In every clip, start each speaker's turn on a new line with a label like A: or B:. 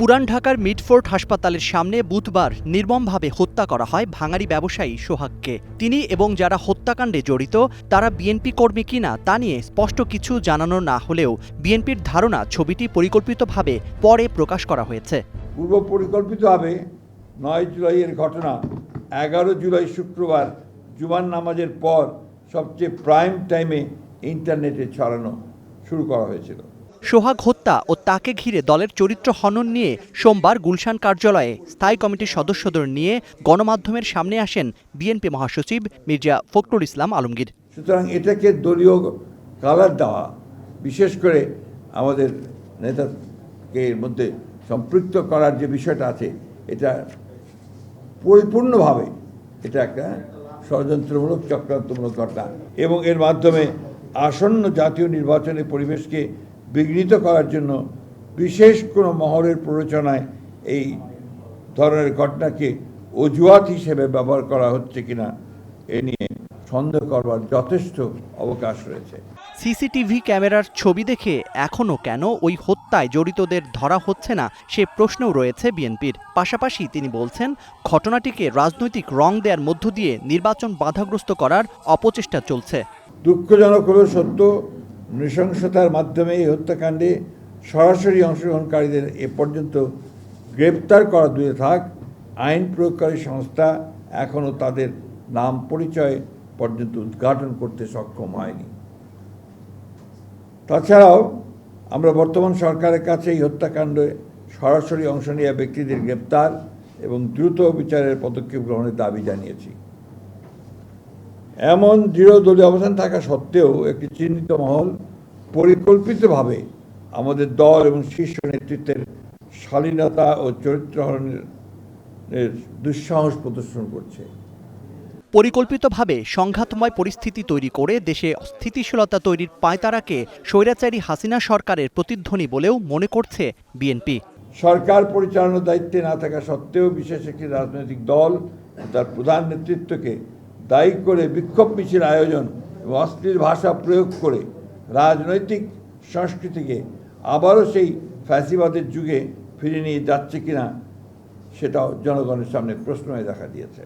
A: পুরান ঢাকার মিডফোর্ট হাসপাতালের সামনে বুধবার নির্মমভাবে হত্যা করা হয় ভাঙাড়ি ব্যবসায়ী সোহাগকে। তিনি এবং যারা হত্যাকাণ্ডে জড়িত তারা বিএনপি কর্মী কিনা তা নিয়ে স্পষ্ট কিছু জানানো না হলেও বিএনপির ধারণা ছবিটি পরিকল্পিতভাবে পরে প্রকাশ করা হয়েছে।
B: পূর্ব পরিকল্পিতভাবে ৯ জুলাইয়ের ঘটনা ১১ জুলাই শুক্রবার জুমার নামাজের পর সবচেয়ে প্রাইম টাইমে ইন্টারনেটে ছড়ানো শুরু করা হয়েছিল।
A: সোহাগ হত্যা ও তাকে ঘিরে দলের চরিত্র হনন নিয়ে সোমবার গুলশান কার্যালয়ে স্থায়ী কমিটির সদস্যদের নিয়ে গণমাধ্যমের সামনে আসেন বিএনপি মহাসচিব মির্জা ফখরুল ইসলাম আলমগীর।
B: সুতরাং এটাকে দলীয় কালার দেওয়া, বিশেষ করে আমাদের নেতাকে এর মধ্যে সম্পৃক্ত করার যে বিষয়টা আছে, এটা পরিপূর্ণভাবে এটা একটা ষড়যন্ত্রমূলক চক্রান্তমূলক ঘটনা এবং এর মাধ্যমে আসন্ন জাতীয় নির্বাচনের পরিবেশকে বিঘ্নিত করার জন্য বিশেষ কোনো মহলের প্ররোচনায় এই ধরনের ঘটনাকে অজুহাত হিসেবে ব্যবহার করা হচ্ছে কিনা এ নিয়ে সন্দেহ করবার যথেষ্ট অবকাশ রয়েছে।
A: সিসিটিভি ক্যামেরার ছবি দেখে এখনও কেন ওই হত্যায় জড়িতদের ধরা হচ্ছে না সে প্রশ্নও রয়েছে বিএনপির। পাশাপাশি তিনি বলছেন, ঘটনাটিকে রাজনৈতিক রং দেওয়ার মধ্য দিয়ে নির্বাচন বাধাগ্রস্ত করার অপচেষ্টা চলছে।
B: দুঃখজনক হলেও সত্য, নৃশংসতার মাধ্যমে এই হত্যাকাণ্ডে সরাসরি অংশগ্রহণকারীদের এ পর্যন্ত গ্রেপ্তার করা দূরে থাক, আইন প্রয়োগকারী সংস্থা এখনও তাদের নাম পরিচয় পর্যন্ত উদ্ঘাটন করতে সক্ষম হয়নি। তাছাড়াও আমরা বর্তমান সরকারের কাছে এই হত্যাকাণ্ডে সরাসরি অংশ নেওয়া ব্যক্তিদের গ্রেপ্তার এবং দ্রুত বিচারের পদক্ষেপ গ্রহণের দাবি জানিয়েছি। এমন দৃঢ় দলীয় অবস্থান থাকা সত্ত্বেও একটি চিহ্নিত মহল পরিকল্পিতভাবে আমাদের দল এবং শীর্ষ নেতৃত্বের শালীনতা ও চরিত্রহরণের দুঃসাহস প্রদর্শন করছে।
A: পরিকল্পিতভাবে সংঘাতময় পরিস্থিতি তৈরি করে দেশে স্থিতিশীলতা তৈরির পায়তারাকে স্বৈরাচারী হাসিনা সরকারের প্রতিধ্বনি বলেও মনে করছে বিএনপি।
B: সরকার পরিচালনার দায়িত্বে না থাকা সত্ত্বেও বিশেষ একটি রাজনৈতিক দল তার প্রধান নেতৃত্বকে দায়ী করে বিক্ষোভ মিছিল আয়োজন এবং অশ্লীল ভাষা প্রয়োগ করে রাজনৈতিক সংস্কৃতিকে আবারও সেই ফ্যাসিবাদের যুগে ফিরে নিয়ে যাচ্ছে কিনা সেটাও জনগণের সামনে প্রশ্ন হয়ে দেখা দিয়েছে।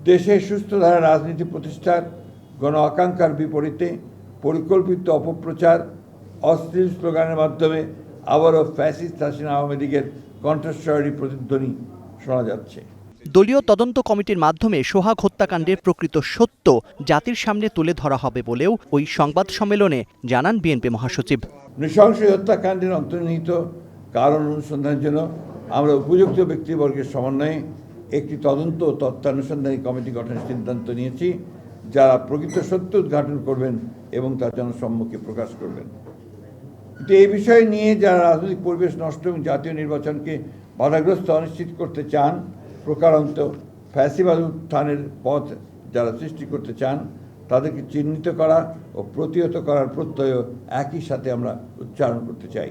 B: দেশে সুস্থ ধারা রাজনীতি প্রতিষ্ঠার গণ আকাঙ্ক্ষার বিপরীতে পরিকল্পিত অপপ্রচার, অশ্লীল স্লোগানের মাধ্যমে আবারও ফ্যাসিস্ট হাসিনা আওয়ামী লীগের কণ্ঠস্বরী প্রতিধ্বনি শোনা যাচ্ছে।
A: দলীয় তদন্ত কমিটির মাধ্যমে সোহাগ হত্যাকাণ্ডের প্রকৃত সত্য জাতির সামনে তুলে ধরা হবে বলেও ওই সংবাদ সম্মেলনে জানান বিএনপি মহাসচিব।
B: নৃশংস হত্যাকাণ্ডের অন্তর্নিহিত কারণ অনুসন্ধানের জন্য আমরা উপযুক্ত ব্যক্তিবর্গের সমন্বয়ে একটি তদন্ত ও তথ্যানুসন্ধানী কমিটি গঠনের সিদ্ধান্ত নিয়েছি, যারা প্রকৃত সত্য উদ্ঘাটন করবেন এবং তার জনসম্মুখে প্রকাশ করবেন। কিন্তু এই বিষয় নিয়ে যারা রাজনৈতিক পরিবেশ নষ্ট এবং জাতীয় নির্বাচনকে বাধাগ্রস্ত অনিশ্চিত করতে চান, প্রকারান্ত ফ্যাসিবাদ উত্থানের পথ যারা সৃষ্টি করতে চান, তাদেরকে চিহ্নিত করা ও প্রতিহত করার প্রত্যয় একই সাথে আমরা উচ্চারণ করতে চাই।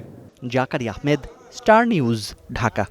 A: জাকারি আহমেদ, স্টার নিউজ, ঢাকা।